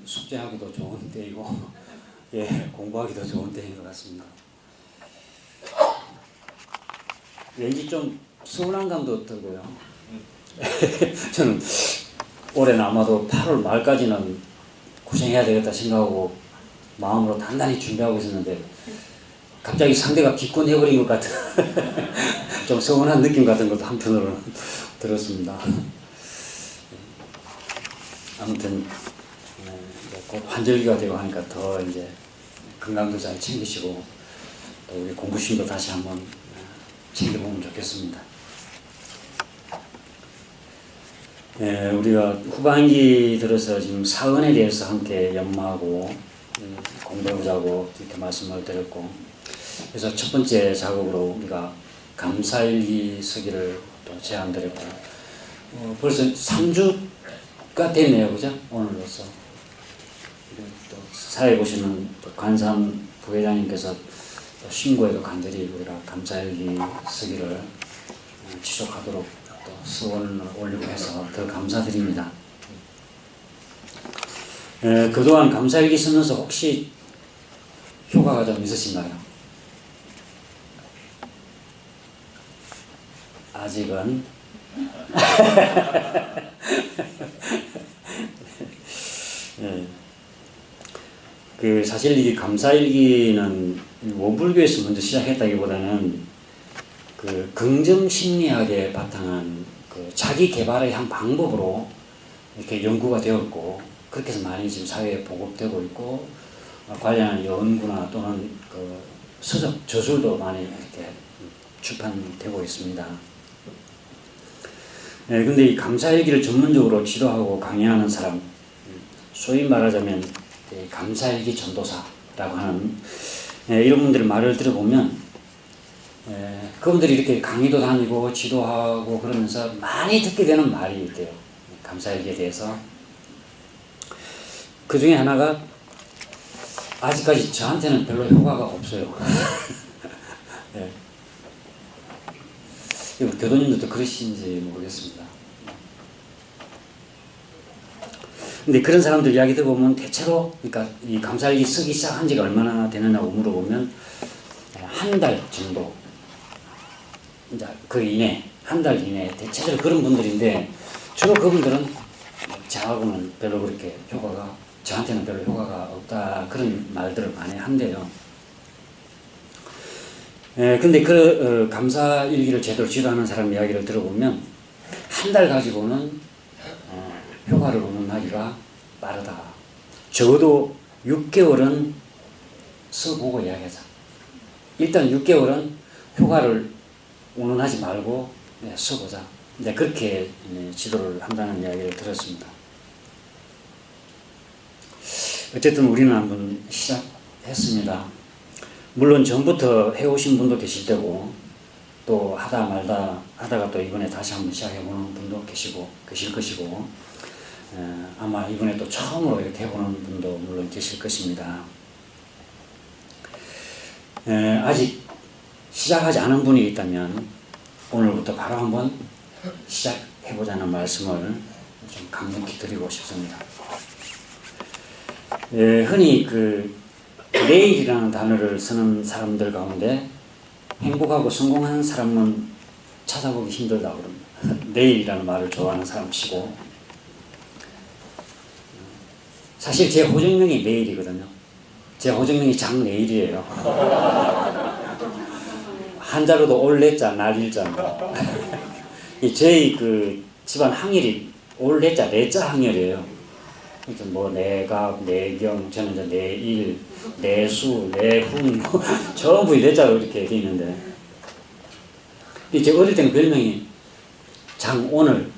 숙제하기도 좋은 때이고 예, 공부하기도 좋은 때인 것 같습니다. 왠지 좀 서운한 감도 들고요. 저는 올해는 아마도 8월 말까지는 고생해야 되겠다 생각하고 마음으로 단단히 준비하고 있었는데 갑자기 상대가 기권해버린 것 같은 좀 서운한 느낌 같은 것도 한편으로는 들었습니다. 아무튼 곧 환절기가 되고 하니까 더 이제 건강도 잘 챙기시고 또 우리 공부심도 다시 한번 챙겨보면 좋겠습니다. 우리가 후반기 들어서 지금 사언에 대해서 함께 연마하고 공부해보자고 이렇게 말씀을 드렸고, 그래서 첫 번째 작업으로 우리가 감사일기 쓰기를 또 제안드렸고, 벌써 3주가 됐네요, 그죠? 오늘로서. 또 사회 보시는 관산 부회장님께서 또 신고에도 간절히 우리가 감사일기 쓰기를 지속하도록 또 서원을 올리고 해서 더 감사드립니다. 그동안 감사일기 쓰면서 혹시 효과가 좀 있으신가요? 아직은 네. 사실 이 감사일기는 원불교에서 먼저 시작했다기보다는 긍정 심리학에 바탕한 자기 개발의 한 방법으로 이렇게 연구가 되었고, 그렇게 해서 많이 지금 사회에 보급되고 있고, 관련한 연구나 또는 서적 저술도 많이 이렇게 출판되고 있습니다. 근데 이 감사일기를 전문적으로 지도하고 강의하는 사람, 소위 말하자면 감사일기 전도사라고 하는 이런 분들의 말을 들어보면 그분들이 이렇게 강의도 다니고 지도하고 그러면서 많이 듣게 되는 말이 있대요. 감사일기에 대해서. 그 중에 하나가 아직까지 저한테는 별로 효과가 없어요. 네. 교도님들도 그러신지 모르겠습니다. 근데 그런 사람들 이야기 들어보면 대체로, 그러니까 이 감사일기 쓰기 시작한 지가 얼마나 되느냐고 물어보면 한 달 정도, 이제 그 이내, 한 달 이내, 대체적으로 그런 분들인데, 주로 그분들은 저하고는 별로 그렇게 저한테는 별로 효과가 없다, 그런 말들을 많이 한대요. 근데 감사일기를 제대로 지도하는 사람 이야기를 들어보면 한 달 가지고는 효과를 의논하기가 빠르다. 적어도 6개월은 써보고 이야기하자. 일단 6개월은 효과를 의논하지 말고 써보자. 그렇게 지도를 한다는 이야기를 들었습니다. 어쨌든 우리는 한번 시작했습니다. 물론 전부터 해오신 분도 계실 테고, 또 하다 말다 하다가 또 이번에 다시 한번 시작해보는 분도 계실 것이고, 아마 이번에 또 처음으로 이렇게 해보는 분도 물론 계실 것입니다. 아직 시작하지 않은 분이 있다면 오늘부터 바로 한번 시작해보자는 말씀을 좀 강력히 드리고 싶습니다. 흔히 내일이라는 단어를 쓰는 사람들 가운데 행복하고 성공한 사람은 찾아보기 힘들다고 그럽니다. 내일이라는 말을 좋아하는 사람 치고. 사실 제 호정명이 내일이거든요. 제 호정명이 장내일이에요. 한자로도 올내자, 날일자입니다. 저희 집안 항일이 올내자, 내자 항일이에요. 뭐 내갑, 내경, 저는 이제 내일, 내수, 내훈, 전부 내자로 이렇게 돼 있는데, 제가 어릴 때는 별명이 장오늘,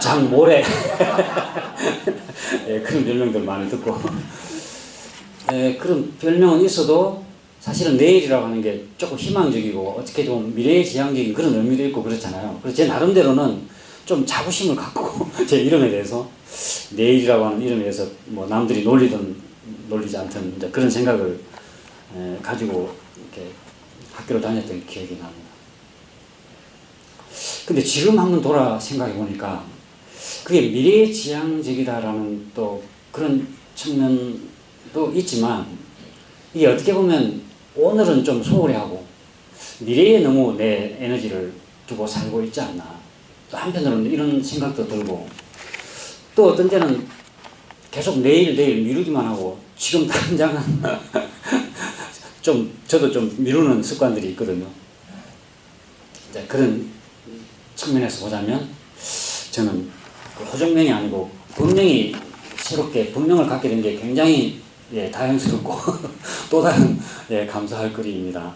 장모레 그런 별명들 많이 듣고, 그런 별명은 있어도 사실은 내일이라고 하는 게 조금 희망적이고 어떻게 좀 미래지향적인 그런 의미도 있고 그렇잖아요. 그래서 제 나름대로는 좀 자부심을 갖고 제 이름에 대해서, 내일이라고 하는 이름에 대해서 뭐 남들이 놀리든 놀리지 않든 이제 그런 생각을 가지고 이렇게 학교를 다녔던 기억이 납니다. 근데 지금 한번 돌아 생각해 보니까 그게 미래지향적이다라는 또 그런 측면도 있지만 이게 어떻게 보면 오늘은 좀 소홀히 하고 미래에 너무 내 에너지를 두고 살고 있지 않나. 또 한편으로는 이런 생각도 들고 또 어떤 때는 계속 내일 미루기만 하고 지금 당장은 좀 저도 좀 미루는 습관들이 있거든요. 그런 측면에서 보자면 저는 호정명이 아니고 분명히 새롭게 분명을 갖게 된 게 굉장히 다행스럽고 또 다른 감사할 거리입니다.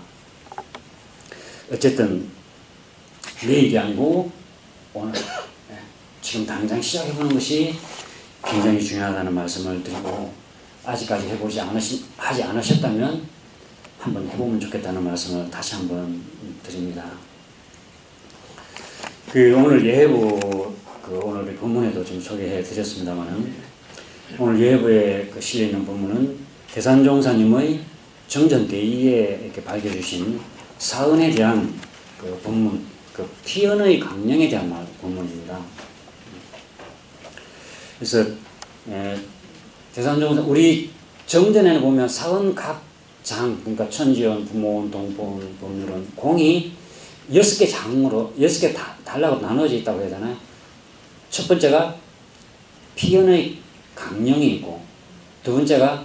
어쨌든 내일이 아니고 오늘 지금 당장 시작해보는 것이 굉장히 중요하다는 말씀을 드리고 아직까지 하지 않으셨다면 한번 해보면 좋겠다는 말씀을 다시 한번 드립니다. 오늘 예해부 오늘의 본문에도 좀 소개해 드렸습니다만은 오늘 예해부에 실려 있는 본문은 대산종사님의 정전대의에 이렇게 밝혀주신 사은에 대한 본문, 피언의 강령에 대한 본문입니다. 그래서 대산종사 우리 정전에는 보면 사은 각 장, 그러니까 천지연, 부모원, 동포원, 법률원 공이 6개 장으로 6개 단락으로 나눠져 있다고 해야 되나요? 첫 번째가 피언의 강령이 있고 두 번째가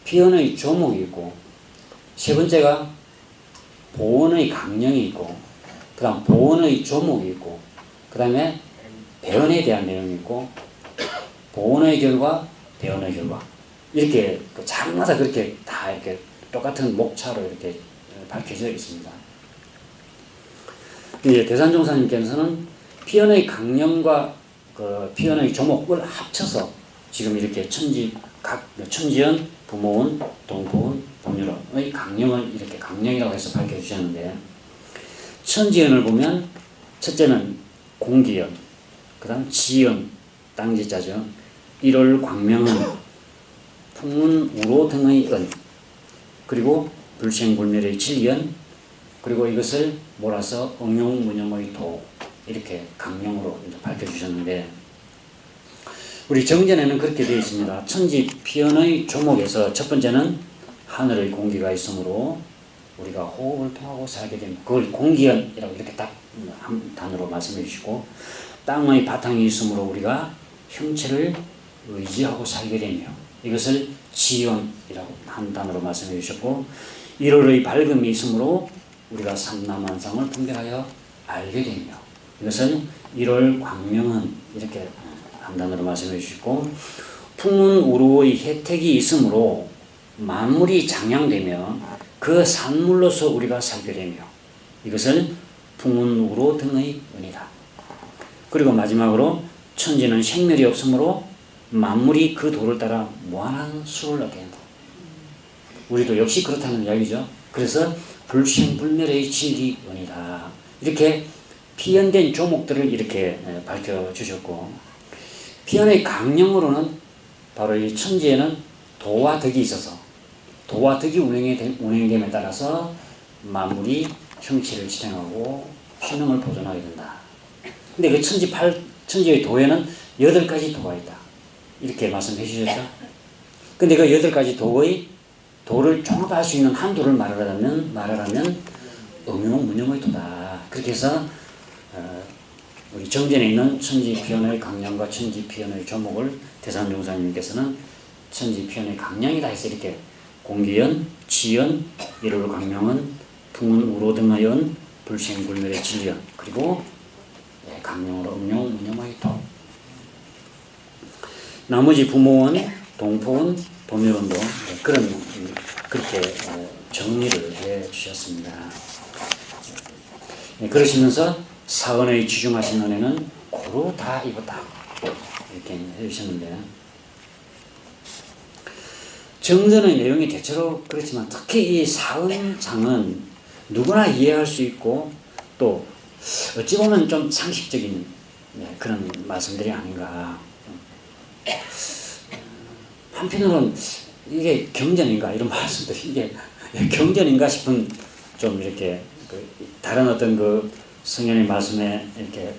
피언의 조목이 있고 세 번째가 보언의 강령이 있고 그 다음 보언의 조목이 있고 그 다음에 배언에 대한 내용이 있고 보언의 결과, 배언의 결과 이렇게 장마다 그렇게 다 이렇게 똑같은 목차로 이렇게 밝혀져 있습니다. 이제 대산종사님께서는 피언의 강령과 피언의 조목을 합쳐서 지금 이렇게 천지연, 부모원, 동포원, 법률원의 강령을 이렇게 강령이라고 해서 밝혀주셨는데 천지연을 보면 첫째는 공기연, 그 다음 지연, 땅지자죠. 1월 광명은 풍문, 우로 등의 은, 그리고 불생불멸의 진리연, 그리고 이것을 몰아서 응용무념의 도 이렇게 강령으로 밝혀주셨는데 우리 정전에는 그렇게 되어 있습니다. 천지 피언의 조목에서 첫 번째는 하늘의 공기가 있으므로 우리가 호흡을 통하고 살게 됩니다. 그걸 공기연이라고 이렇게 딱 한 단어로 말씀해 주시고 땅의 바탕이 있으므로 우리가 형체를 의지하고 살게 되며 이것을 지연이라고 한 단어로 말씀해 주셨고 1월의 밝음이 있으므로 우리가 삼라만상을 분별하여 알게 되며 이것을 1월 광명은 이렇게 한 단어로 말씀해 주시고 풍문우루의 혜택이 있으므로 만물이 장양되며 그 산물로서 우리가 살게 되며 이것을 풍문우루 등의 은이다. 그리고 마지막으로 천지는 생멸이 없으므로 만물이 그 도를 따라 무한한 수를 얻게 된다. 우리도 역시 그렇다는 이야기죠. 그래서 불생불멸의 진리원이다. 이렇게 피연된 조목들을 이렇게 밝혀주셨고 피연의 강령으로는 바로 이 천지에는 도와 덕이 있어서 도와 덕이 운행됨에 따라서 만물이 형체를 실행하고 신흥을 보존하게 된다. 근데 그 천지의 도에는 8가지 도가 있다. 이렇게 말씀해 주셨죠. 근데 그 8가지 도를 종합할 수 있는 한 도를 말하라면 응용무념의 도다. 그렇게 해서 우리 정전에 있는 천지피언의 강령과 천지피언의 조목을 대산종사님께서는 천지피언의 강령이다 해서 이렇게 공기연, 지연, 1월 강령은 풍운, 우로 등의 연, 불생불멸의 진리연, 그리고 강령으로 응용무념의 도. 나머지 부모원, 동포원, 법률원도 그렇게 정리를 해 주셨습니다. 그러시면서 사은의 지중하신 은혜는 고루 다 입었다. 이렇게 해 주셨는데 정전의 내용이 대체로 그렇지만 특히 이 사은장은 누구나 이해할 수 있고 또 어찌 보면 좀 상식적인 그런 말씀들이 아닌가. 한편으로는 이게 경전인가 이런 말씀들이 이게 경전인가 싶은 좀 이렇게 다른 어떤 그 성현의 말씀에 이렇게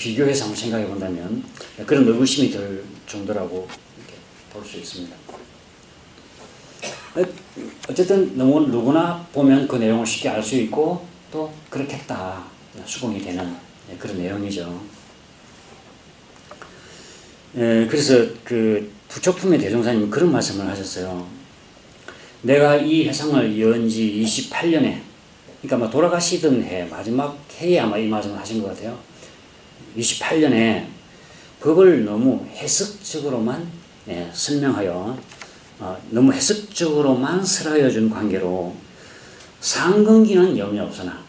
비교해서 한번 생각해 본다면 그런 의구심이 들 정도라고 볼 수 있습니다. 어쨌든 누구나 보면 그 내용을 쉽게 알 수 있고 또 그렇겠다 수긍이 되는 그런 내용이죠. 그래서 그 부처품의 대종사님 그런 말씀을 하셨어요. 내가 이 회상을 연 지 28년에, 그러니까 뭐 돌아가시던 해, 마지막 해에 아마 이 말씀을 하신 것 같아요. 28년에 법을 너무 해석적으로만 설명하여 너무 해석적으로만 설하여 준 관계로 상근기는 염려 없으나,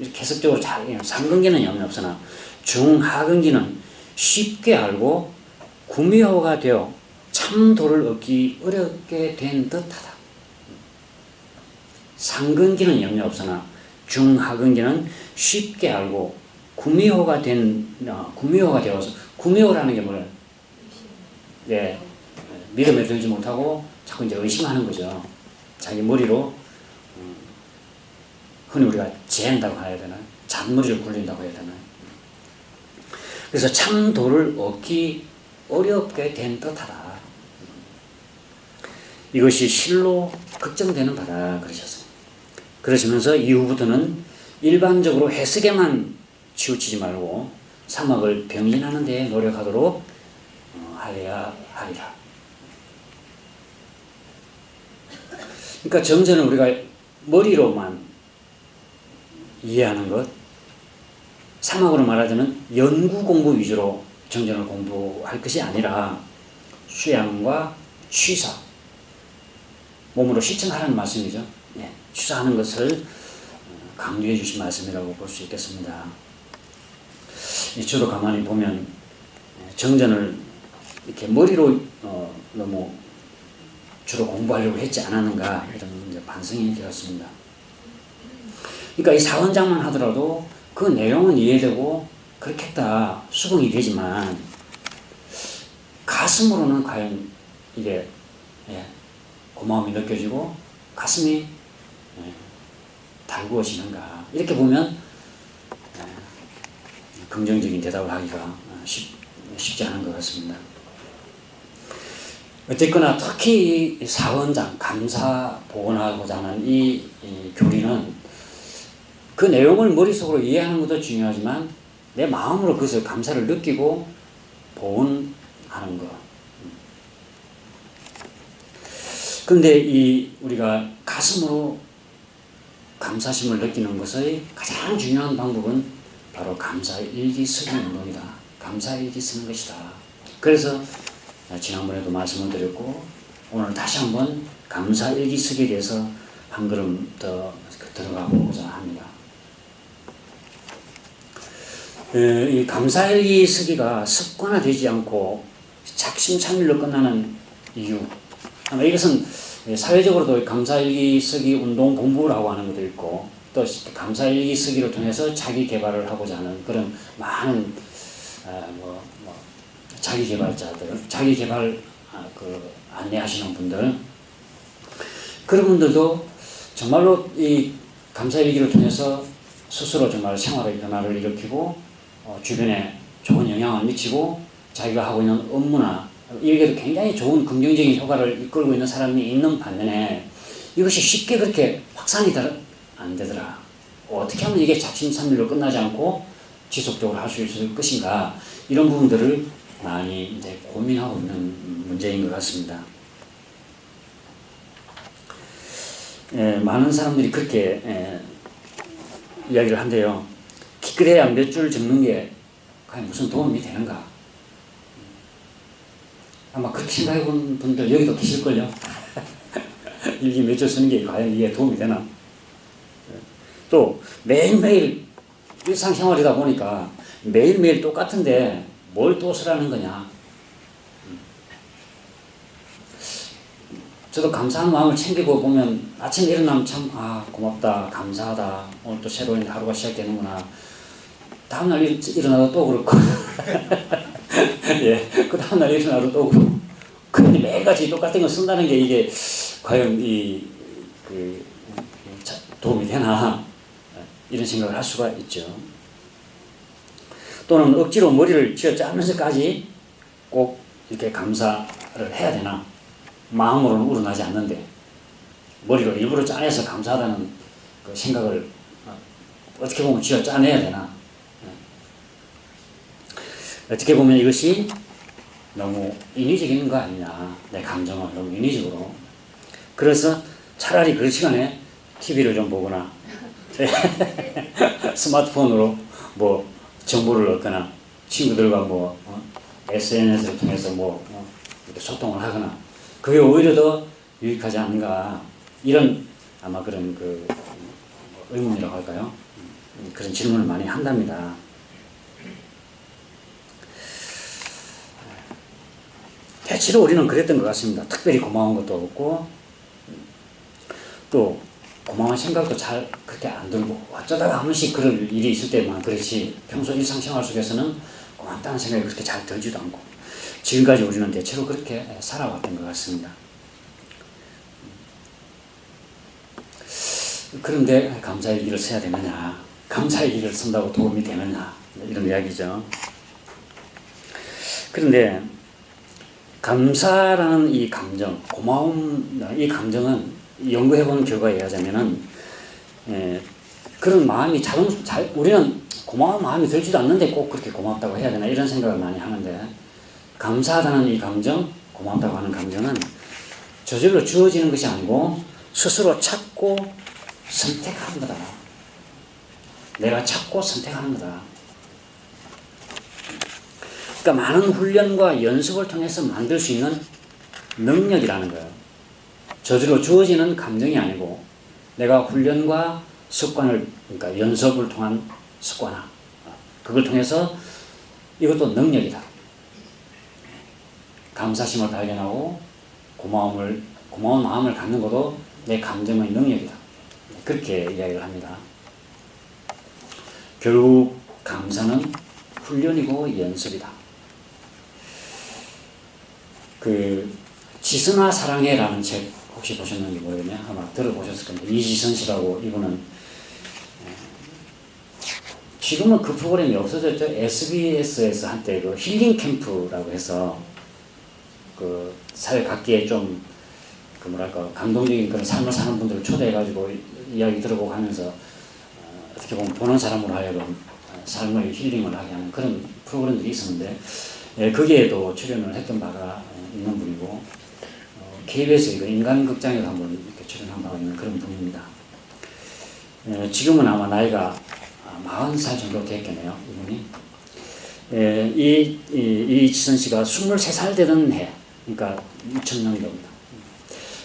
이렇게 해석적으로 상근기는 염려 없으나 중하근기는 쉽게 알고 구미호가 되어 참도를 얻기 어렵게 된 듯하다. 상근기는 염려 없으나 중하근기는 쉽게 알고 구미호가 되어서, 구미호라는 게 뭐예요? 네, 믿음에 들지 못하고 자꾸 이제 의심하는 거죠. 자기 머리로 흔히 우리가 재한다고 해야 되나요? 잔머리를 굴린다고 해야 되나요? 그래서 참도를 얻기 어렵게 된 듯하다. 이것이 실로 걱정되는 바다 그러셨어요. 그러시면서 이후부터는 일반적으로 해석에만 치우치지 말고 사막을 병진하는 데 노력하도록 하여야 하리라. 그러니까 정전은 우리가 머리로만 이해하는 것, 사막으로 말하자면 연구 공부 위주로 정전을 공부할 것이 아니라 수양과 취사, 몸으로 실천하라는 말씀이죠. 취사하는 것을 강조해 주신 말씀이라고 볼 수 있겠습니다. 저도 가만히 보면 정전을 이렇게 머리로 너무 주로 공부하려고 했지 않았는가 이런 이제 반성이 되었습니다. 그러니까 이 사원장만 하더라도 그 내용은 이해되고 그렇겠다 수긍이 되지만 가슴으로는 과연 이게 고마움이 느껴지고 가슴이 달구어지는가, 이렇게 보면 긍정적인 대답을 하기가 쉽지 않은 것 같습니다. 어쨌거나 특히 사원장, 감사 보원하고자 하는 이 교리는 그 내용을 머릿속으로 이해하는 것도 중요하지만 내 마음으로 그것을 감사를 느끼고 보원하는 것. 그런데 우리가 가슴으로 감사심을 느끼는 것의 가장 중요한 방법은 바로 감사일기 쓰기 운동이다. 감사일기 쓰는 것이다. 그래서 지난번에도 말씀을 드렸고 오늘 다시 한번 감사일기 쓰기에 대해서 한 걸음 더 들어가 보고자 합니다. 이 감사일기 쓰기가 습관화되지 않고 작심삼일로 끝나는 이유, 아마 이것은 사회적으로도 감사일기 쓰기 운동 공부라고 하는 것도 있고 또 감사일기 쓰기를 통해서 자기 개발을 하고자 하는 그런 많은 자기 개발자들, 자기 개발 안내하시는 분들, 그런 분들도 정말로 이 감사일기를 통해서 스스로 정말 생활의 변화를 일으키고 주변에 좋은 영향을 미치고 자기가 하고 있는 업무나 여기에도 굉장히 좋은 긍정적인 효과를 이끌고 있는 사람이 있는 반면에 이것이 쉽게 그렇게 확산이 안 되더라. 어떻게 하면 이게 작심삼일로 끝나지 않고 지속적으로 할 수 있을 것인가, 이런 부분들을 많이 이제 고민하고 있는 문제인 것 같습니다. 많은 사람들이 그렇게 이야기를 한대요. 기껏해야 몇 줄 적는 게 과연 무슨 도움이 되는가. 아마 그렇게 생각해 본 분들 여기도 계실걸요. 일기 몇 줄 쓰는 게 과연 이게 도움이 되나. 또 매일매일 일상생활이다 보니까 매일매일 똑같은데 뭘 또 쓰라는 거냐. 저도 감사한 마음을 챙기고 보면 아침에 일어나면 참 고맙다, 감사하다, 오늘 또 새로운 하루가 시작되는구나. 다음날 일어나도 또 그렇고 그 다음날 일어나도 또 그렇고. 근데 매일같이 똑같은 걸 쓴다는 게 이게 과연 도움이 되나, 이런 생각을 할 수가 있죠. 또는 억지로 머리를 쥐어 짜면서까지 꼭 이렇게 감사를 해야 되나? 마음으로는 우러나지 않는데 머리로 일부러 짜내서 감사하다는 그 생각을 어떻게 보면 쥐어 짜내야 되나? 어떻게 보면 이것이 너무 인위적인 거 아니냐. 내 감정을 너무 인위적으로. 그래서 차라리 그 시간에 TV를 좀 보거나 스마트폰으로 뭐 정보를 얻거나 친구들과 뭐 SNS를 통해서 뭐 이렇게 소통을 하거나 그게 오히려 더 유익하지 않는가. 이런 아마 그런 그 의문이라고 할까요? 그런 질문을 많이 한답니다. 대체로 우리는 그랬던 것 같습니다. 특별히 고마운 것도 없고 또 고마운 생각도 잘 그렇게 안 들고 어쩌다가 한 번씩 그럴 일이 있을 때만 그렇지 평소 일상생활 속에서는 고맙다는 생각이 그렇게 잘 들지도 않고 지금까지 우리는 대체로 그렇게 살아왔던 것 같습니다. 그런데 감사의 길을 써야 되느냐, 감사의 길을 쓴다고 도움이 되느냐, 이런 이야기죠. 그런데 감사라는 이 감정, 고마움, 이 감정은 연구해보는 결과에 의하자면은 그런 마음이 우리는 고마운 마음이 들지도 않는데 꼭 그렇게 고맙다고 해야 되나 이런 생각을 많이 하는데 감사하다는 이 감정, 고맙다고 하는 감정은 저절로 주어지는 것이 아니고 스스로 찾고 선택하는 거다. 내가 찾고 선택하는 거다. 그러니까 많은 훈련과 연습을 통해서 만들 수 있는 능력이라는 거예요. 저절로 주어지는 감정이 아니고 내가 훈련과 습관을, 그러니까 연습을 통한 습관화, 그걸 통해서 이것도 능력이다. 감사심을 발견하고 고마운 마음을 갖는 것도 내 감정의 능력이다. 그렇게 이야기를 합니다. 결국 감사는 훈련이고 연습이다. 그 지선아 사랑해라는 책 혹시 보셨는지 모르겠네요. 아마 들어보셨을 건데 이지선 씨라고 이분은 지금은 그 프로그램이 없어졌죠. SBS에서 한때 그 힐링 캠프라고 해서 그 사회 각계에 좀 그 뭐랄까 감동적인 그런 삶을 사는 분들을 초대해가지고 이야기 들어보고 하면서 어떻게 보면 보는 사람으로 하여금 삶의 힐링을 하게 하는 그런 프로그램들이 있었는데 거기에도 출연을 했던 바가 있는 분이고 KBS 그 인간극장에도 한번 이렇게 출연한 바가 있는 그런 분입니다. 지금은 아마 나이가 40살 정도 됐겠네요. 이분이. 이지선 씨가 23살 되던 해, 그러니까 2000년도입니다.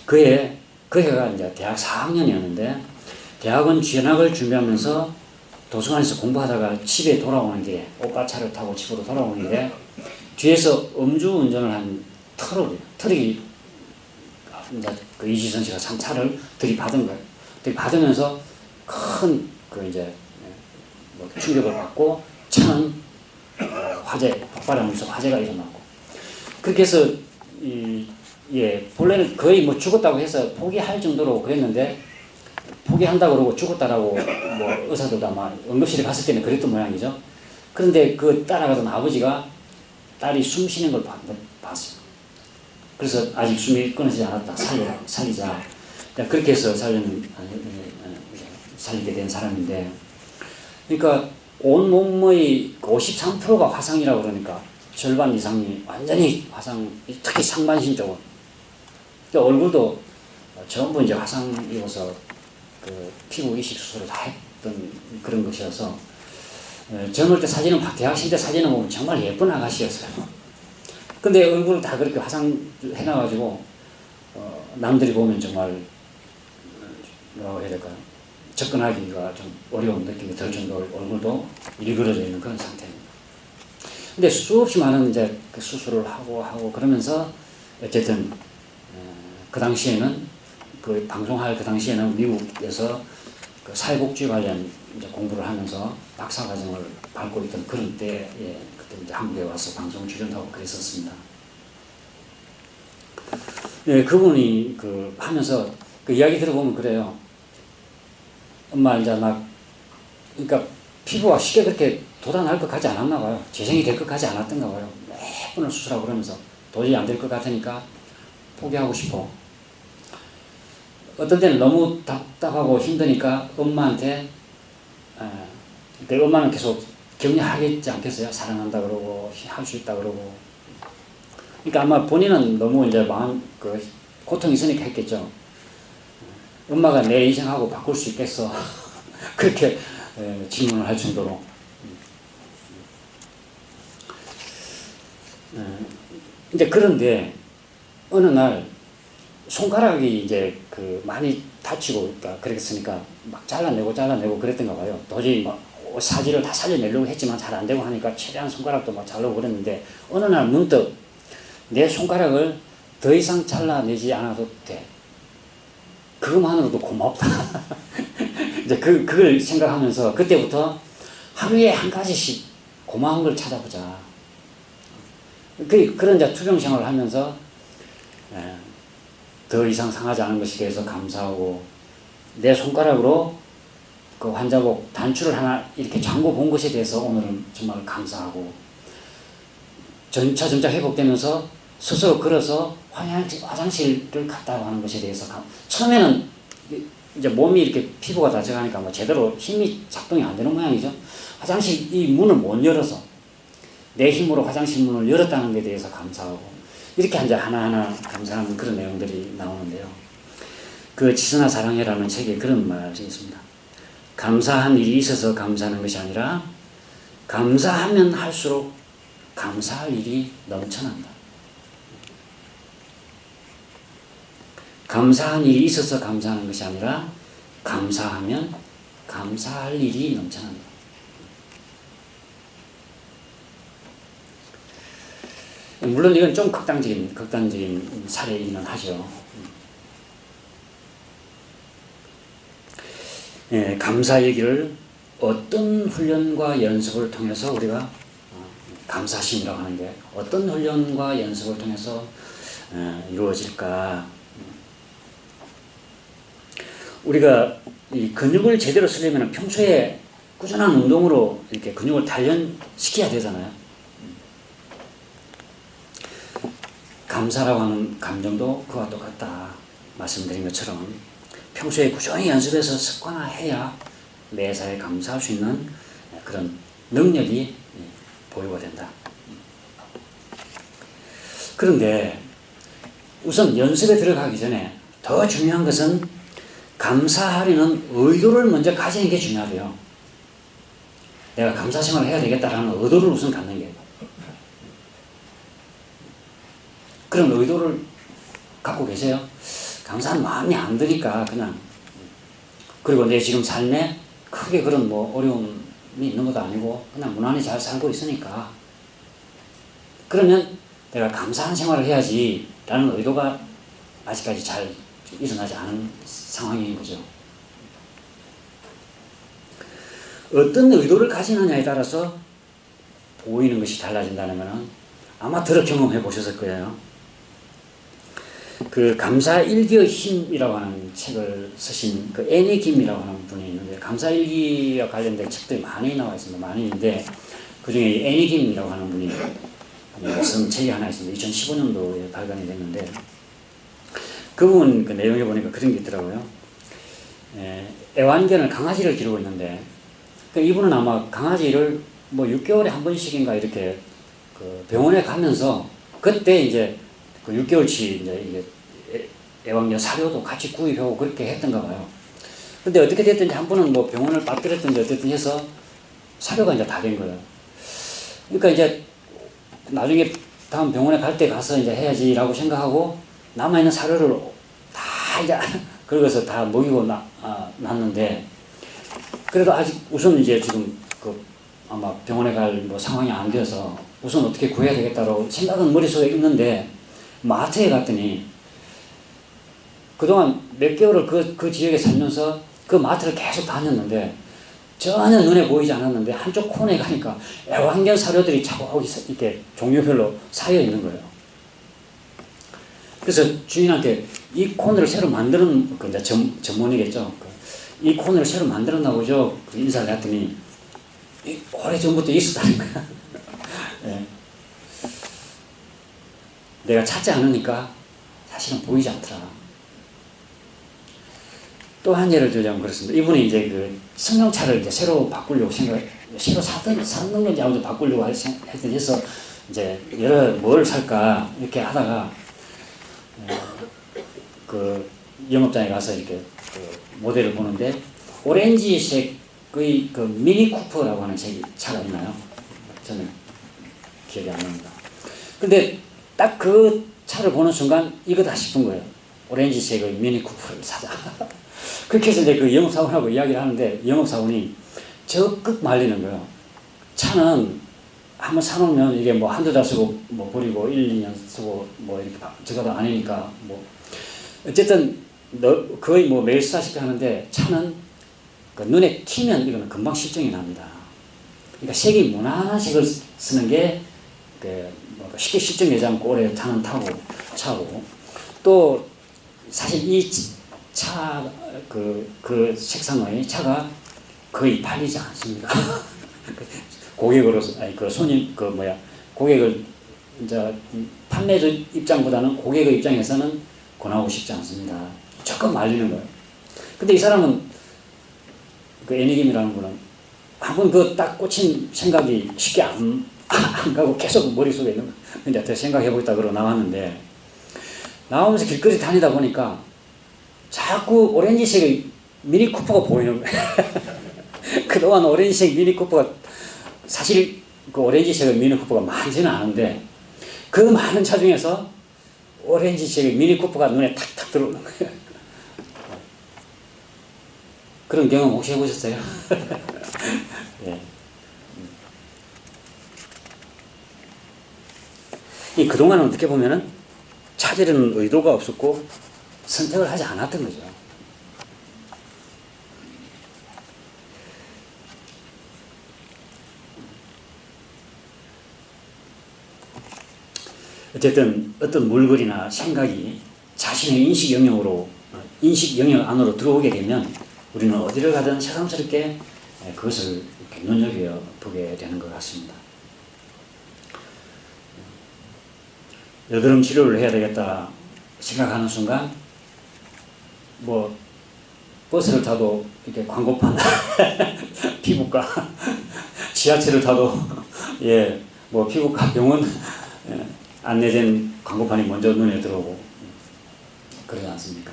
그 해가 이제 대학 4학년이었는데 대학원 진학을 준비하면서 도서관에서 공부하다가 집에 돌아오는 길에 오빠차를 타고 집으로 돌아오는 길에 뒤에서 음주운전을 한 트럭이 이제 그 이지선 씨가 산 차를 들이받은 거예요. 들이받으면서 큰 그 이제 뭐 충격을 받고 차는 폭발하면서 화재가 일어나고 그렇게 해서 본래는 거의 뭐 죽었다고 해서 포기할 정도로 그랬는데 포기한다고 그러고 죽었다라고 뭐 의사들도 아마 응급실에 갔을 때는 그랬던 모양이죠. 그런데 그 따라가던 아버지가 딸이 숨 쉬는 걸 봤어요. 그래서 아직 숨이 끊어지지 않았다. 살리자. 그렇게 해서 살리게 된 사람인데, 그러니까 온몸의 53%가 화상이라고 그러니까 절반 이상이 완전히 화상, 특히 상반신 쪽은. 그러니까 얼굴도 전부 이제 화상 입어서 그 피부 이식 수술을 다 했던 그런 것이어서 젊을 때 사진은 대학생 때 사진을 보면 정말 예쁜 아가씨였어요. 근데 얼굴을 다 그렇게 화상 해놔가지고 남들이 보면 정말 뭐라고 해야 될까요? 접근하기가 좀 어려운 느낌이 들 정도로 얼굴도 일그러져 있는 그런 상태입니다. 근데 수없이 많은 이제 그 수술을 하고 그러면서 어쨌든 그 당시에는 그 방송할 그 당시에는 미국에서 그 사회복지 관련 이제 공부를 하면서 박사과정을 밟고 있던 그런 때에 그때 이제 한국에 와서 방송 출연하고 그랬었습니다. 그분이 그 하면서 그 이야기 들어보면 그래요. 엄마 이제 그러니까 피부가 쉽게 그렇게 도달할 것 같지 않았나 봐요. 재생이 될 것 같지 않았던가 봐요. 몇 번을 수술하고 그러면서 도저히 안 될 것 같으니까 포기하고 싶어. 어떤 때는 너무 답답하고 힘드니까 엄마한테, 근데 엄마는 계속 격려하겠지 않겠어요? 사랑한다 그러고 할 수 있다 그러고. 그러니까 아마 본인은 너무 이제 마음 고통이 있으니까 했겠죠. 엄마가 내 인생하고 바꿀 수 있겠어. 그렇게 질문을 할 정도로. 이제 그런데 어느 날 손가락이 이제 많이 다치고 그랬으니까 막 잘라내고 그랬던가 봐요. 도저히 막 사지를 다 살려내려고 했지만 잘 안 되고 하니까 최대한 손가락도 막 자르고 그랬는데 어느 날 문득 내 손가락을 더 이상 잘라내지 않아도 돼. 그것만으로도 고맙다. 이제 그걸 생각하면서 그때부터 하루에 한 가지씩 고마운 걸 찾아보자. 그런 이제 투병 생활을 하면서 더 이상 상하지 않은 것에 대해서 감사하고 내 손가락으로 그 환자복 단추를 하나 이렇게 잠궈 본 것에 대해서 오늘은 정말 감사하고 점차 회복되면서 스스로 걸어서 화장실을 갔다 가는 것에 대해서 처음에는 이제 몸이 이렇게 피부가 다쳐가니까 뭐 제대로 힘이 작동이 안 되는 모양이죠. 화장실 이 문을 못 열어서 내 힘으로 화장실 문을 열었다는 것에 대해서 감사하고 이렇게 이제 하나하나 감사하는 그런 내용들이 나오는데요. 그 지선아 사랑해라는 책에 그런 말이 있습니다. 감사한 일이 있어서 감사하는 것이 아니라 감사하면 할수록 감사할 일이 넘쳐난다. 감사한 일이 있어서 감사하는 것이 아니라 감사하면 감사할 일이 넘쳐난다. 물론 이건 좀 극단적인 사례이긴 하죠. 감사 얘기를 어떤 훈련과 연습을 통해서 우리가 감사심이라고 하는 게 어떤 훈련과 연습을 통해서 이루어질까? 우리가 이 근육을 제대로 쓰려면 평소에 꾸준한 운동으로 이렇게 근육을 단련시켜야 되잖아요. 감사라고 하는 감정도 그와 똑같다 말씀드린 것처럼 평소에 꾸준히 연습해서 습관화해야 매사에 감사할 수 있는 그런 능력이 보유가 된다. 그런데 우선 연습에 들어가기 전에 더 중요한 것은 감사하려는 의도를 먼저 가지는 게 중요하대요. 내가 감사 생활을 해야 되겠다라는 의도를 우선 갖는 게. 그런 의도를 갖고 계세요? 감사한 마음이 안 드니까 그냥 그리고 내 지금 삶에 크게 그런 뭐 어려움이 있는 것도 아니고 그냥 무난히 잘 살고 있으니까 그러면 내가 감사한 생활을 해야지 라는 의도가 아직까지 잘 일어나지 않은 상황인 거죠. 어떤 의도를 가지느냐에 따라서 보이는 것이 달라진다면 아마 들어 경험해 보셨을 거예요. 그 감사일기의 힘이라고 하는 책을 쓰신 그 애니 김이라고 하는 분이 있는데 감사일기와 관련된 책들이 많이 나와 있습니다. 많이 있는데 그 중에 애니 김이라고 하는 분이 쓴 책이 하나 있습니다. 2015년도에 발간이 됐는데 그분 그 내용에 보니까 그런 게 있더라고요. 애완견을 강아지를 기르고 있는데 이분은 아마 강아지를 뭐 6개월에 한 번씩인가 이렇게 그 병원에 가면서 그때 이제 그 6개월치 이제 애완견 사료도 같이 구입하고 그렇게 했던가 봐요. 근데 어떻게 됐든지 한 번은 뭐 병원을 빠뜨렸든지 어쨌든 해서 사료가 이제 다 된 거예요. 그러니까 이제 나중에 다음 병원에 갈 때 가서 이제 해야지라고 생각하고 남아있는 사료를 다 이제 그러고서 다 먹이고 놨는데 그래도 아직 우선 이제 지금 그 아마 병원에 갈 뭐 상황이 안 돼서 우선 어떻게 구해야 되겠다고 생각은 머릿속에 있는데 마트에 갔더니 그동안 몇 개월을 그 지역에 살면서 그 마트를 계속 다녔는데 전혀 눈에 보이지 않았는데 한쪽 코너에 가니까 애완견 사료들이 자꾸 이렇게 종류별로 쌓여 있는 거예요. 그래서 주인한테 이 코너를 새로 만드는 그 이제 전문이겠죠. 이 코너를 새로 만들었나 보죠. 인사를 했더니 오래전부터 있었다는 거야. 예. 내가 찾지 않으니까 사실은 보이지 않더라. 또 한 예를 들자면 그렇습니다. 이분이 이제 그 승용차를 이제 새로 바꾸려고 새로 사는 건지 아무튼 바꾸려고 해서 이제 여러 뭘 살까 이렇게 하다가 그 영업장에 가서 이렇게 그 모델을 보는데 오렌지색의 그 미니 쿠퍼라고 하는 차가 있나요? 저는 기억이 안 납니다. 근데 딱 그 차를 보는 순간 이거다 싶은 거예요. 오렌지색의 미니 쿠퍼를 사자. 그렇게 해서 이제 그 영업사원하고 이야기를 하는데 영업사원이 적극 말리는 거예요. 차는 한번 사놓으면 이게 뭐 한두 달 쓰고 뭐 버리고 1, 2년 쓰고 뭐 이렇게 적어도 아니니까 뭐 어쨌든 거의 뭐 매일 쓰다시피 하는데 차는 그 눈에 튀면 이거는 금방 실증이 납니다. 그러니까 색이 무난한 색을 쓰는 게 뭐 쉽게 실증내지 않고 오래 타는 차고 또 사실 이 차 그 색상의 차가 거의 팔리지 않습니다. 고객으로서 아니 그 손님 그 뭐야 고객을 이제 판매자 입장보다는 고객의 입장에서는 권하고 싶지 않습니다. 조금 말리는 거예요. 근데 이 사람은 그 애니김이라는 분은 한번 그 딱 꽂힌 생각이 쉽게 안 가고 계속 머릿속에 있는 거예요. 이제 더 생각해보겠다 그러고 나왔는데 나오면서 길거리 다니다 보니까 자꾸 오렌지색의 미니 쿠퍼가 보이는 거예요. 그동안 오렌지색 미니 쿠퍼가 사실 그 오렌지색의 미니 쿠퍼가 많지는 않은데 그 많은 차 중에서 오렌지색의 미니 쿠퍼가 눈에 탁탁 들어오는 거예요. 그런 경험 혹시 해보셨어요? 예. 그동안은 어떻게 보면은 찾으려는 의도가 없었고 선택을 하지 않았던 거죠. 어쨌든 어떤 물건이나 생각이 자신의 인식 영역 안으로 들어오게 되면 우리는 어디를 가든 새삼스럽게 그것을 이렇게 눈여겨보게 되는 것 같습니다. 여드름 치료를 해야 되겠다 생각하는 순간 뭐 버스를 타도 이렇게 광고판 피부과 지하철을 타도 예 뭐 피부과 병원 안내된 광고판이 먼저 눈에 들어오고 그러지 않습니까?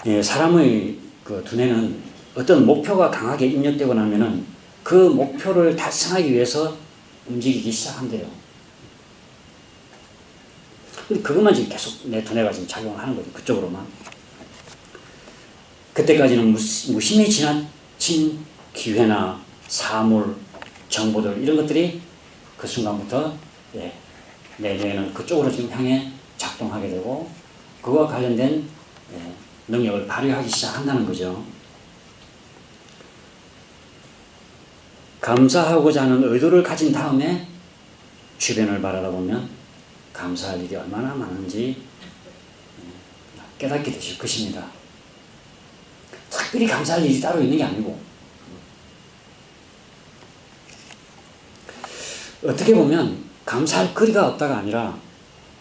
예, 사람의 그 두뇌는 어떤 목표가 강하게 입력되고 나면은 그 목표를 달성하기 위해서 움직이기 시작한대요. 근데 그것만 지금 계속 내 두뇌가 지금 작용을 하는 거죠. 그쪽으로만. 그때까지는 무심히 지나친 기회나 사물, 정보들 이런 것들이 그 순간부터 예, 내 뇌는 그쪽으로 지금 향해 작동하게 되고 그와 관련된 예, 능력을 발휘하기 시작한다는 거죠. 감사하고자 하는 의도를 가진 다음에 주변을 바라보면 감사할 일이 얼마나 많은지 깨닫게 되실 것입니다. 특별히 감사할 일이 따로 있는 게 아니고 어떻게 보면 감사할 거리가 없다가 아니라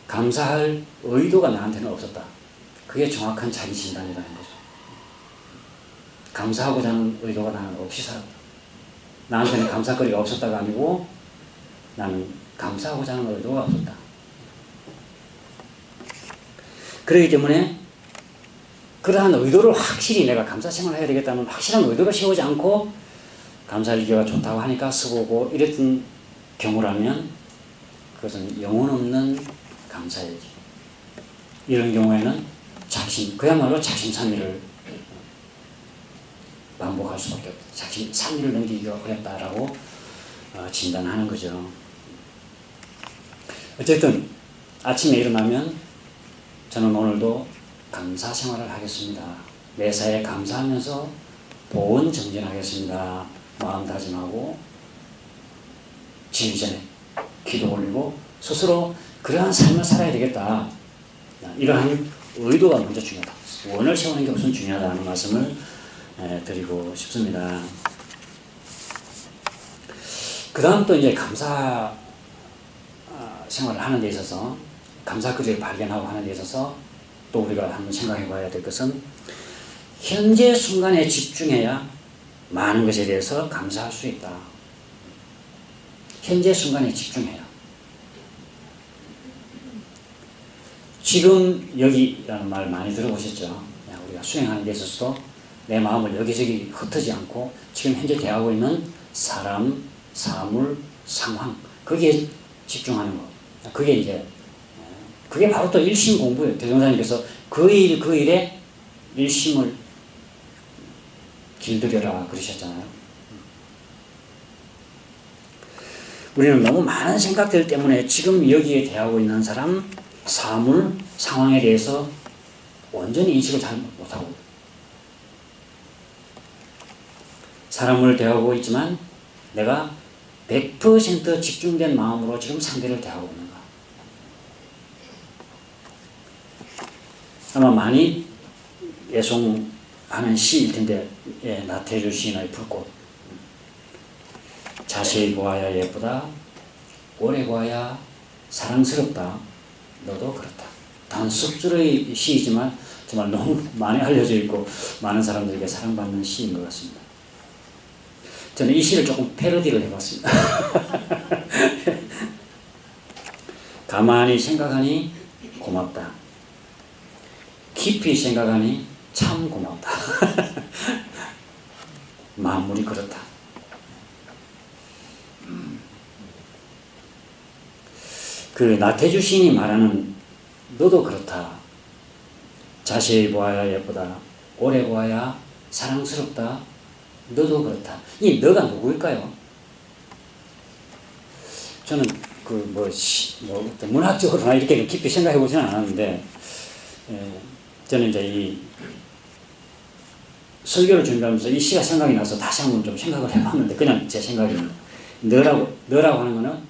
감사할 의도가 나한테는 없었다. 그게 정확한 자기 진단이라는 거죠. 감사하고자 하는 의도가 나는 없이 살았다. 나한테는 감사거리가 없었다가 아니고 나는 감사하고자 하는 의도가 없었다. 그렇기 때문에 그러한 의도를 확실히 내가 감사 생활을 해야 되겠다는 확실한 의도를 세우지 않고 감사일기가 좋다고 하니까 쓰고 이랬던 경우라면 그것은 영혼 없는 감사일기. 이런 경우에는 그야말로 작심삼일을 반복할 수밖에 없다. 자기 3일을 넘기기가 어렵다라고 진단하는 거죠. 어쨌든 아침에 일어나면 저는 오늘도 감사 생활을 하겠습니다. 매사에 감사하면서 보온 정진하겠습니다. 마음 다짐하고 지기 전에 기도 올리고 스스로 그러한 삶을 살아야 되겠다. 이러한 의도가 먼저 중요하다. 원을 세우는 게 우선 중요하다는 말씀을 드리고 싶습니다. 그 다음 또 이제 감사 생활을 하는 데 있어서 감사거리를 발견하고 하는 데 있어서 또 우리가 한번 생각해 봐야 될 것은 현재 순간에 집중해야 많은 것에 대해서 감사할 수 있다. 현재 순간에 집중해야. 지금 여기라는 말 많이 들어보셨죠? 우리가 수행하는 데 있어서도 내 마음을 여기저기 흩어지지 않고 지금 현재 대하고 있는 사람, 사물, 상황 거기에 집중하는 것. 그게 바로 또 일심 공부예요. 대종사님께서 그 일에 일심을 길들여라 그러셨잖아요. 우리는 너무 많은 생각들 때문에 지금 여기에 대하고 있는 사람, 사물, 상황에 대해서 온전히 인식을 잘 못하고 사람을 대하고 있지만 내가 100% 집중된 마음으로 지금 상대를 대하고 있는가. 아마 많이 애송하는 시일 텐데 나태주 시인의 불꽃. 자세히 보아야 예쁘다. 오래 보아야 사랑스럽다. 너도 그렇다. 단 석 줄의 시이지만 정말 너무 많이 알려져 있고 많은 사람들에게 사랑받는 시인 것 같습니다. 저는 이 시를 조금 패러디를 해봤습니다. 가만히 생각하니 고맙다. 깊이 생각하니 참 고맙다. 만물이 그렇다. 그 나태주 시인이 말하는 너도 그렇다. 자세히 보아야 예쁘다. 오래 보아야 사랑스럽다. 너도 그렇다. 이 너가 누구일까요? 저는 문학적으로나 이렇게 깊이 생각해 보지는 않았는데, 저는 이제 이 설교를 준비하면서 이 시가 생각이 나서 다시 한번 좀 생각을 해봤는데, 그냥 제 생각입니다. 너라고 하는 거는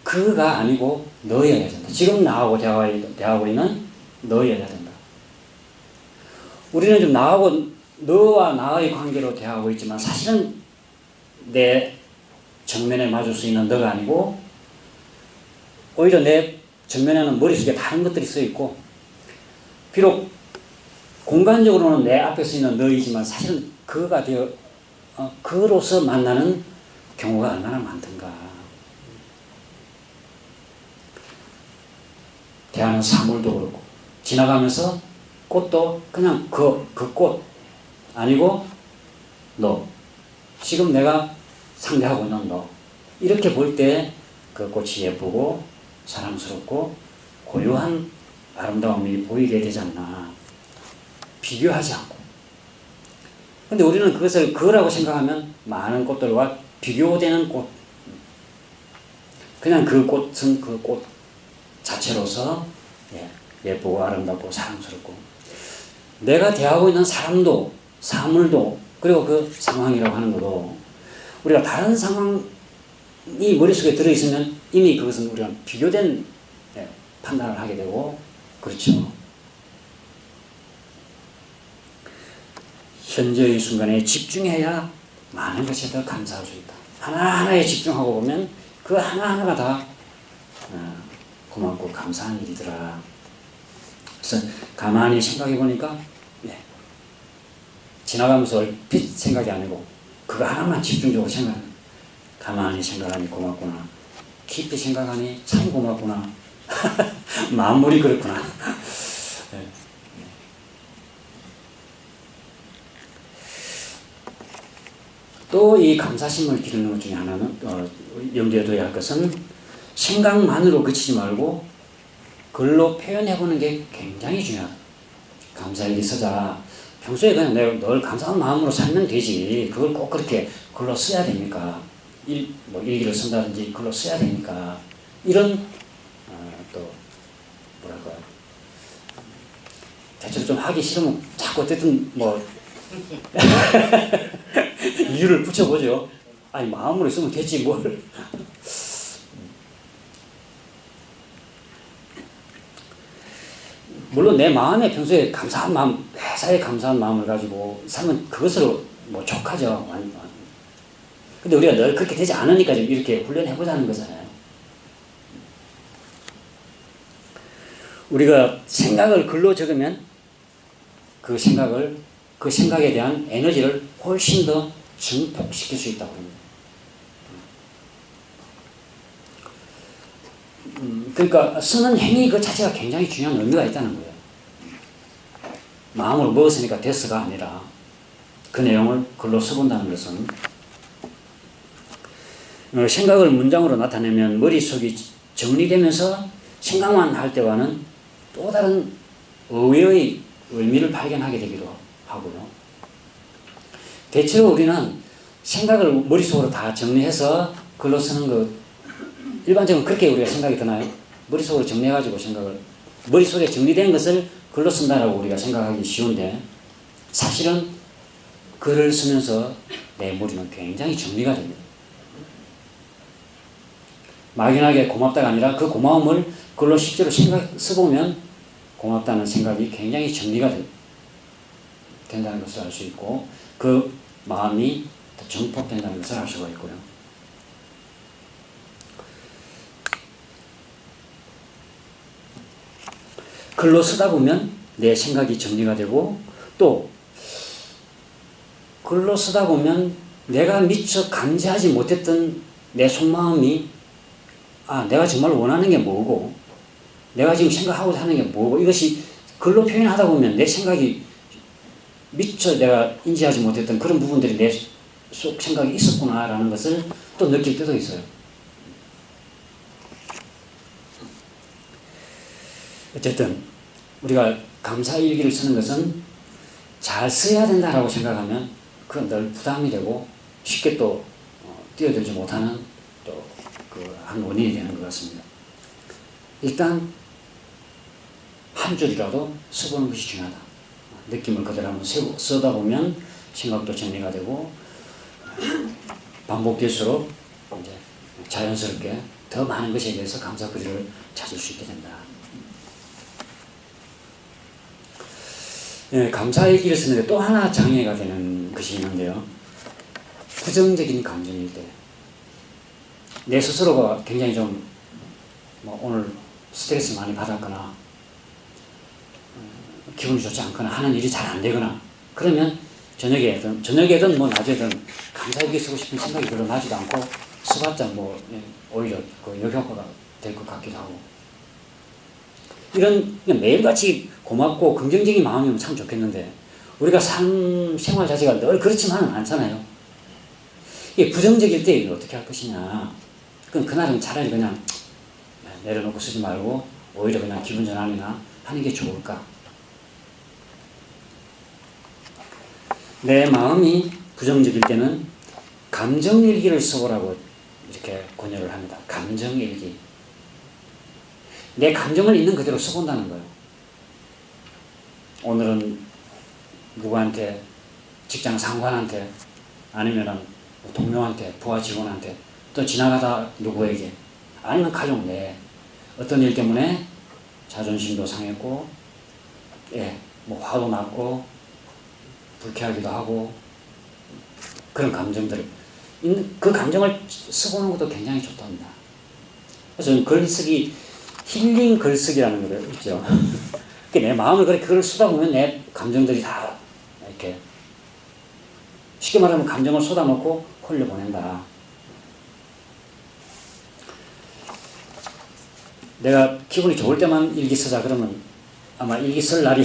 그가 아니고 너여야 된다. 지금 나하고 대하고 있는 너여야 된다. 우리는 좀 너와 나의 관계로 대하고 있지만 사실은 내 정면에 맞을 수 있는 너가 아니고 오히려 내 정면에는 머릿속에 다른 것들이 써 있고 비록 공간적으로는 내 앞에 서 있는 너이지만 사실은 그가 되어 그로서 만나는 경우가 얼마나 많던가. 대하는 사물도 그렇고 지나가면서 꽃도 그냥 그 꽃 아니고 너 지금 내가 상대하고 있는 너 이렇게 볼 때 그 꽃이 예쁘고 사랑스럽고 고유한 아름다움이 보이게 되지 않나. 비교하지 않고. 근데 우리는 그것을 그거라고 생각하면 많은 꽃들과 비교되는 꽃 그냥 그 꽃은 그 꽃 자체로서 예쁘고 아름답고 사랑스럽고 내가 대하고 있는 사람도 사물도 그리고 그 상황이라고 하는 것도 우리가 다른 상황이 머릿속에 들어있으면 이미 그것은 우리가 비교된 판단을 하게 되고 그렇죠. 현재의 순간에 집중해야 많은 것에 더 감사할 수 있다. 하나하나에 집중하고 보면 그 하나하나가 다 고맙고 감사한 일이더라. 그래서 가만히 생각해 보니까 지나가면서 얼핏 생각이 아니고 그거 하나만 집중적으로 생각하는 가만히 생각하니 고맙구나. 깊이 생각하니 참 고맙구나. 만물이 그렇구나. 또 이 감사심을 기르는 것 중에 하나는 염두에 둬야 할 것은 생각만으로 그치지 말고 글로 표현해보는 게 굉장히 중요하다. 감사일기 쓰자. 평소에 그냥 내가 늘 감사한 마음으로 살면 되지. 그걸 꼭 그렇게 글로 써야 됩니까? 일기를 쓴다든지 글로 써야 됩니까? 이런 또 뭐랄까 대체로 좀 하기 싫으면 자꾸 어쨌든 이유를 붙여보죠. 아니 마음으로 쓰면 되지 뭘. 물론 내 마음에 평소에 감사한 마음 가사에 감사한 마음을 가지고 살면 그것으로 뭐 족하죠. 근데 우리가 늘 그렇게 되지 않으니까 좀 이렇게 훈련해보자는 거잖아요. 우리가 생각을 글로 적으면 그 생각에 대한 에너지를 훨씬 더 증폭시킬 수 있다고 합니다. 그러니까 쓰는 행위 그 자체가 굉장히 중요한 의미가 있다는 거예요. 마음으로 먹었으니까 됐어가 아니라 그 내용을 글로 써본다는 것은 생각을 문장으로 나타내면 머릿속이 정리되면서 생각만 할 때와는 또 다른 의외의 의미를 발견하게 되기도 하고요. 대체로 우리는 생각을 머릿속으로 다 정리해서 글로 쓰는 것, 일반적으로 그렇게 우리가 생각이 드나요? 머릿속으로 정리해가지고 생각을, 머릿속에 정리된 것을 글로 쓴다라고 우리가 생각하기 쉬운데, 사실은 글을 쓰면서 내 머리는 굉장히 정리가 됩니다. 막연하게 고맙다가 아니라 그 고마움을 글로 실제로 써보면 고맙다는 생각이 굉장히 정리가 된다는 것을 알 수 있고, 그 마음이 더 정폭된다는 것을 알 수가 있고요. 글로 쓰다 보면 내 생각이 정리가 되고, 또 글로 쓰다 보면 내가 미처 감지하지 못했던 내 속마음이, 내가 정말 원하는 게 뭐고 내가 지금 생각하고자 하는 게 뭐고, 이것이 글로 표현하다 보면 내 생각이 미처 내가 인지하지 못했던 그런 부분들이 내 속 생각이 있었구나라는 것을 또 느낄 때도 있어요. 어쨌든 우리가 감사일기를 쓰는 것은 잘 써야 된다라고 생각하면 그건 늘 부담이 되고 쉽게 또 뛰어들지 못하는 또 그 한 원인이 되는 것 같습니다. 일단 한 줄이라도 써보는 것이 중요하다. 느낌을 그대로 한번 써다 보면 생각도 정리가 되고 반복될수록 이제 자연스럽게 더 많은 것에 대해서 감사거리를 찾을 수 있게 된다. 네, 감사일기를 쓰는데 또 하나 장애가 되는 것이 있는데요. 부정적인 감정일 때, 내 스스로가 굉장히 좀 오늘 스트레스 많이 받았거나 기분이 좋지 않거나 하는 일이 잘 안 되거나 그러면 저녁에든 뭐 낮에든 감사일기 쓰고 싶은 생각이 별로 나지도 않고 써봤자 오히려 그 역효과가 될 것 같기도 하고, 이런 매일같이 고맙고 긍정적인 마음이면 참 좋겠는데 우리가 생활 자체가 늘 그렇지만은 않잖아요. 이게 부정적일 때 어떻게 할 것이냐. 그날은 차라리 그냥 내려놓고 쓰지 말고 오히려 그냥 기분 전환이나 하는 게 좋을까. 내 마음이 부정적일 때는 감정일기를 써보라고 이렇게 권유를 합니다. 감정일기. 내 감정을 있는 그대로 써본다는 거예요. 오늘은 누구한테, 직장 상관한테, 아니면 동료한테, 부하 직원한테, 또 지나가다 누구에게, 아니면 가족 내에 어떤 일 때문에 자존심도 상했고, 화도 났고, 불쾌하기도 하고, 그런 감정들, 그 감정을 써보는 것도 굉장히 좋답니다. 그래서 저는 글쓰기, 힐링 글쓰기라는 거 있죠. 내 마음을 그렇게 글을 쓰다 보면 내 감정들이 다 이렇게, 쉽게 말하면 감정을 쏟아놓고 흘려보낸다. 내가 기분이 좋을 때만 일기 쓰자 그러면 아마 일기 쓸 날이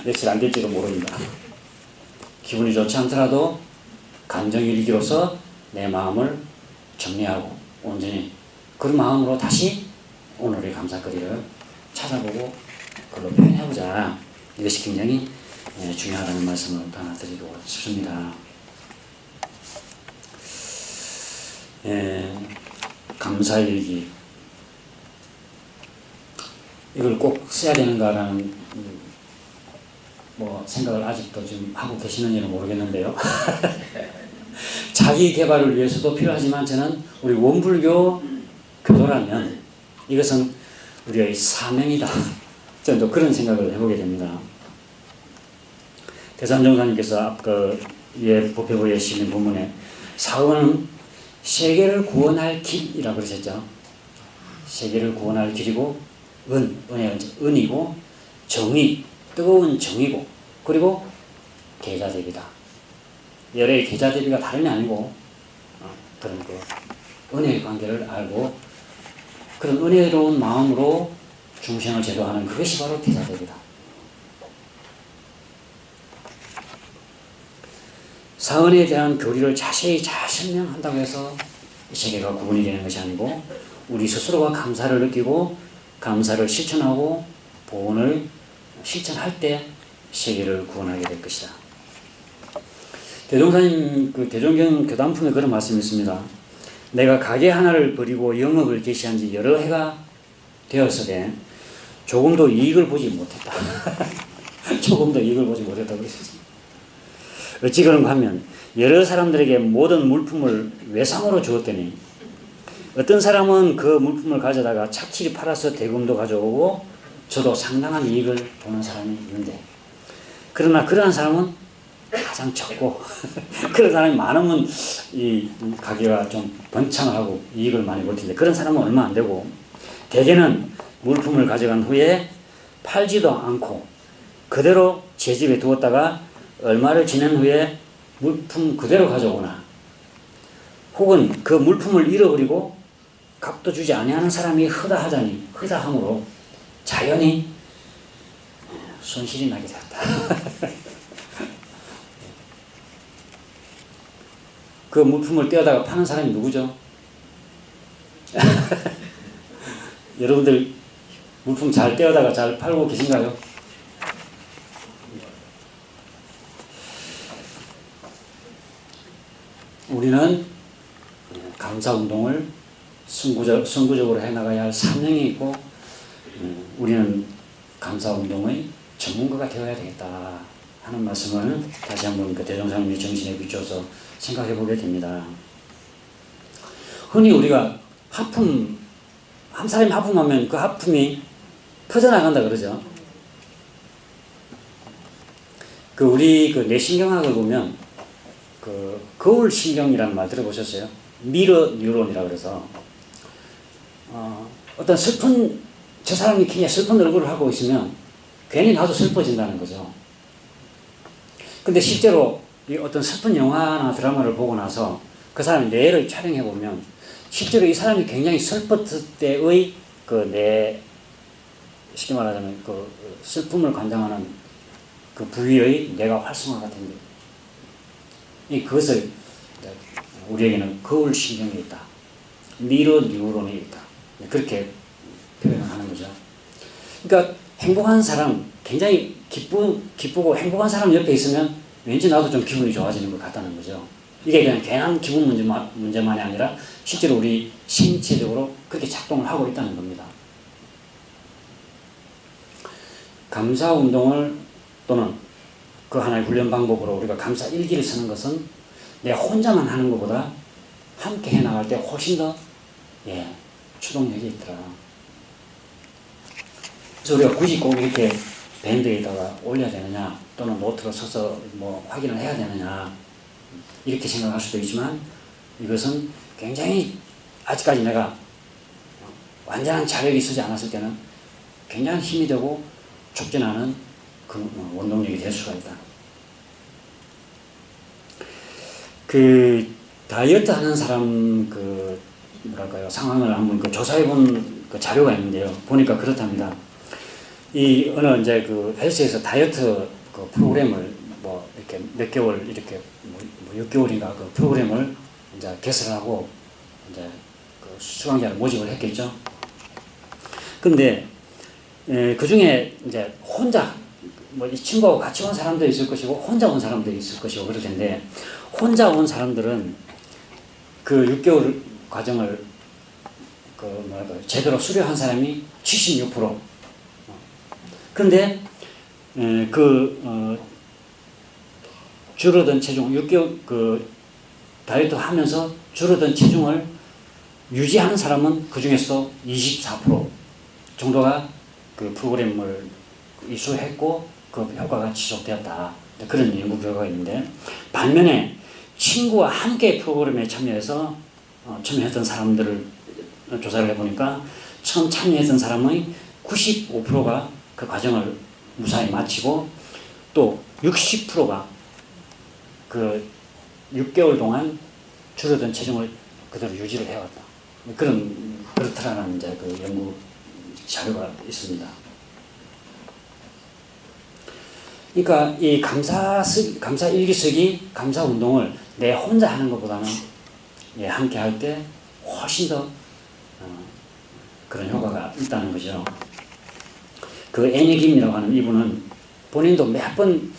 며칠 안 될지도 모릅니다. 기분이 좋지 않더라도 감정일기로서 내 마음을 정리하고 온전히 그런 마음으로 다시 오늘의 감사거리를 찾아보고 그걸로 표현해보자. 이것이 굉장히 중요하다는 말씀을 하나 드리고 싶습니다. 감사일기, 이걸 꼭 써야 되는가라는 생각을 아직도 좀 하고 계시는지는 모르겠는데요. 자기 개발을 위해서도 필요하지만 저는 우리 원불교 교도라면 이것은 우리의 사명이다. 저는 또 그런 생각을 해보게 됩니다. 대산정사님께서 앞그 부패부에 실린 본문에 사원은 세계를 구원할 길이라고 그러셨죠. 세계를 구원할 길이고 은혜는 은이고 정의, 뜨거운 정의고 그리고 계자 대비다. 열의 계자 대비가 다름이 아니고 그런 그 은혜의 관계를 알고 그런 은혜로운 마음으로 중생을 제도하는 그것이 바로 계자 대비다. 사언에 대한 교리를 자세히 잘 설명한다고 해서 세계가 구분이 되는 것이 아니고 우리 스스로가 감사를 느끼고 감사를 실천하고 보온을 실천할 때 세계를 구원하게 될 것이다. 대종사님 그 대종경 교단품에 그런 말씀이 있습니다. 내가 가게 하나를 버리고 영업을 개시한 지 여러 해가 되었으되 조금도 이익을 보지 못했다. 조금도 이익을 보지 못했다고 그랬습니다. 어찌 그런가 하면 여러 사람들에게 모든 물품을 외상으로 주었더니 어떤 사람은 그 물품을 가져다가 착실히 팔아서 대금도 가져오고 저도 상당한 이익을 보는 사람이 있는데 그러나 그러한 사람은 가장 적고 그런 사람이 많으면 이 가게가 좀 번창을 하고 이익을 많이 볼 텐데 그런 사람은 얼마 안 되고 대개는 물품을 가져간 후에 팔지도 않고 그대로 제 집에 두었다가 얼마를 지난 후에 물품 그대로 가져오나 혹은 그 물품을 잃어버리고 값도 주지 아니하는 사람이 허다함으로 자연히 손실이 나게 되었다. 그 물품을 떼어다가 파는 사람이 누구죠? 여러분들 물품 잘 떼어다가 잘 팔고 계신가요? 우리는 감사운동을 선구적으로 해나가야 할 사명이 있고 우리는 감사운동의 전문가가 되어야 되겠다 하는 말씀을 다시 한번 그 대종사님의 정신에 비추어서 생각해 보게 됩니다. 흔히 우리가 한 사람이 하품하면 그 하품이 퍼져나간다 그러죠. 우리 뇌신경학을 보면 거울 신경이라는 말 들어보셨어요? 미러 뉴런이라고 그래서 어떤 저 사람이 굉장히 슬픈 얼굴을 하고 있으면 괜히 나도 슬퍼진다는 거죠. 근데 실제로 이 어떤 슬픈 영화나 드라마를 보고 나서 그 사람의 뇌를 촬영해 보면 실제로 이 사람이 굉장히 슬펐을 때의 쉽게 말하자면 슬픔을 관장하는 그 부위의 뇌가 활성화가 됩니다. 그것을 우리에게는 거울 신경이 있다. 미러 뉴런이 있다. 그렇게 표현을 하는 거죠. 그러니까 행복한 사람, 굉장히 기쁘고 행복한 사람 옆에 있으면 왠지 나도 좀 기분이 좋아지는 것 같다는 거죠. 이게 그냥 괜한 기분 문제만이 아니라 실제로 우리 신체적으로 그렇게 작동을 하고 있다는 겁니다. 감사운동을 또는 그 하나의 훈련 방법으로 우리가 감사 일기를 쓰는 것은 내가 혼자만 하는 것보다 함께 해나갈 때 훨씬 더 추동력이 있더라. 그래서 우리가 굳이 꼭 이렇게 밴드에다가 올려야 되느냐 또는 노트로 써서 확인을 해야 되느냐 이렇게 생각할 수도 있지만 이것은 굉장히 아직까지 내가 완전한 자력이 쓰지 않았을 때는 굉장히 힘이 되고 촉진하는 그 원동력이 될 수가 있다. 다이어트 하는 사람 상황을 한번 조사해 본 그 자료가 있는데요. 보니까 그렇답니다. 어느 헬스에서 다이어트 프로그램을 이렇게 몇 개월 이렇게 6개월인가 그 프로그램을 이제 개설하고 이제 수강자를 모집을 했겠죠. 근데 그 중에 이제 혼자 이 친구하고 같이 온 사람도 있을 것이고 혼자 온 사람도 있을 것이고 그럴 텐데 혼자 온 사람들은 그 6개월 과정을 제대로 수료한 사람이 76%. 그런데 줄어든 체중 6개월 다이어트 하면서 줄어든 체중을 유지하는 사람은 그 중에서 24% 정도가 그 프로그램을 이수했고 그 효과가 지속되었다. 그런 연구 결과가 있는데, 반면에 친구와 함께 프로그램에 참여했던 사람들을 조사를 해보니까 처음 참여했던 사람의 95%가 그 과정을 무사히 마치고 또 60%가 그 6개월 동안 줄어든 체중을 그대로 유지를 해왔다. 그렇다라는 이제 그 연구 자료가 있습니다. 그러니까 이 감사 일기 쓰기, 감사 운동을 내 혼자 하는 것보다는 함께 할 때 훨씬 더 그런 효과가 있다는 거죠. 그 애니 김이라고 하는 이분은 본인도 몇 번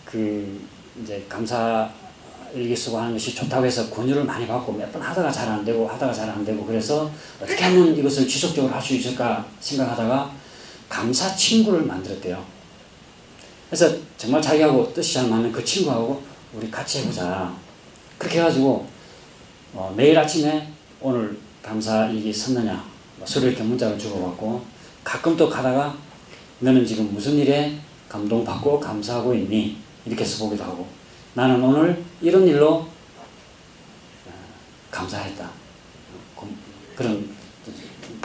그 이제 감사 일기 쓰고 하는 것이 좋다고 해서 권유를 많이 받고 몇 번 하다가 잘 안 되고 그래서 어떻게 하면 이것을 지속적으로 할 수 있을까 생각하다가 감사 친구를 만들었대요. 그래서 정말 자기하고 뜻이 잘 맞는 그 친구하고 우리 같이 해보자. 그렇게 해가지고 매일 아침에 오늘 감사 일기 썼느냐 서로 이렇게 문자를 주고받고, 가끔 또 가다가 너는 지금 무슨 일에 감동받고 감사하고 있니? 이렇게 써보기도 하고, 나는 오늘 이런 일로 감사했다. 그런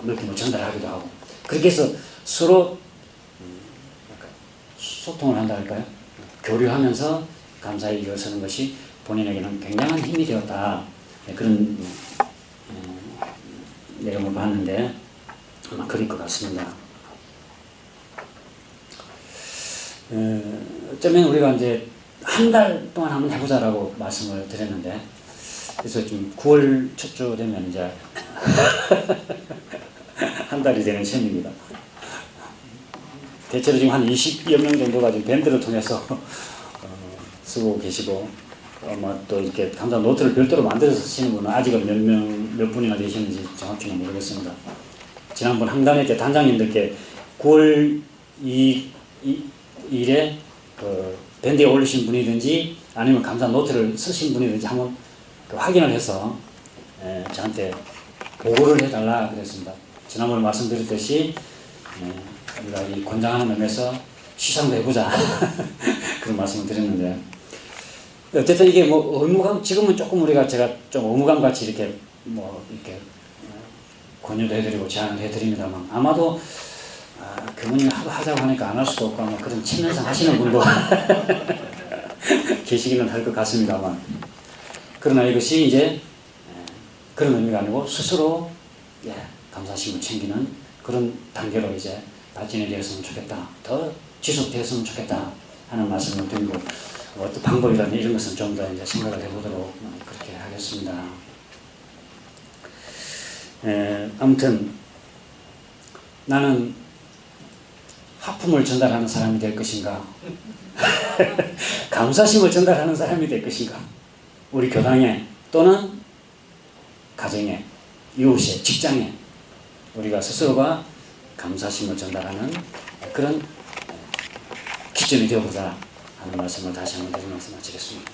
느낌을 전달하기도 하고, 그렇게 해서 서로 소통을 한다 할까요? 교류하면서 감사일기를 쓰는 것이 본인에게는 굉장한 힘이 되었다. 그런 내용을 봤는데 아마 그럴 것 같습니다. 어쩌면 우리가 이제 한 달 동안 한번 해보자라고 말씀을 드렸는데, 그래서 좀 9월 첫 주 되면 이제 한 달이 되는 셈입니다. 대체로 지금 한 20여 명 정도가 지금 밴드를 통해서 쓰고 계시고, 또 이렇게 감사 노트를 별도로 만들어서 쓰시는 분은 아직은 몇 분이나 되시는지 정확히는 모르겠습니다. 지난번 항단회 때 단장님들께 9월 2일에 밴드에 올리신 분이든지 아니면 감사 노트를 쓰신 분이든지 한번 확인을 해서 저한테 보고를 해달라 그랬습니다. 지난번에 말씀드렸듯이 우리가 이 권장하는 면에서 시상도 해보자 그런 말씀을 드렸는데, 어쨌든 이게 뭐 의무감, 지금은 조금 제가 좀 의무감 같이 이렇게 이렇게 권유도 해드리고 제안을 해드립니다만, 아마도 교무님이 하자고 하니까 안 할 수도 없고 아마 그런 친면상 하시는 분도 계시기는 할 것 같습니다만, 그러나 이것이 이제 그런 의미가 아니고 스스로 감사심을 챙기는 그런 단계로 이제 발전이 되었으면 좋겠다, 더 지속되었으면 좋겠다 하는 말씀을 드리고, 어떤 방법이라는 이런 것은 좀 더 이제 생각을 해보도록 그렇게 하겠습니다. 아무튼 나는 하품을 전달하는 사람이 될 것인가, 감사심을 전달하는 사람이 될 것인가, 우리 교당에 또는 가정에, 이웃에, 직장에 우리가 스스로가 감사심을 전달하는 그런 기준이 되어보자 하는 말씀을 다시 한번 드리면서 마치겠습니다.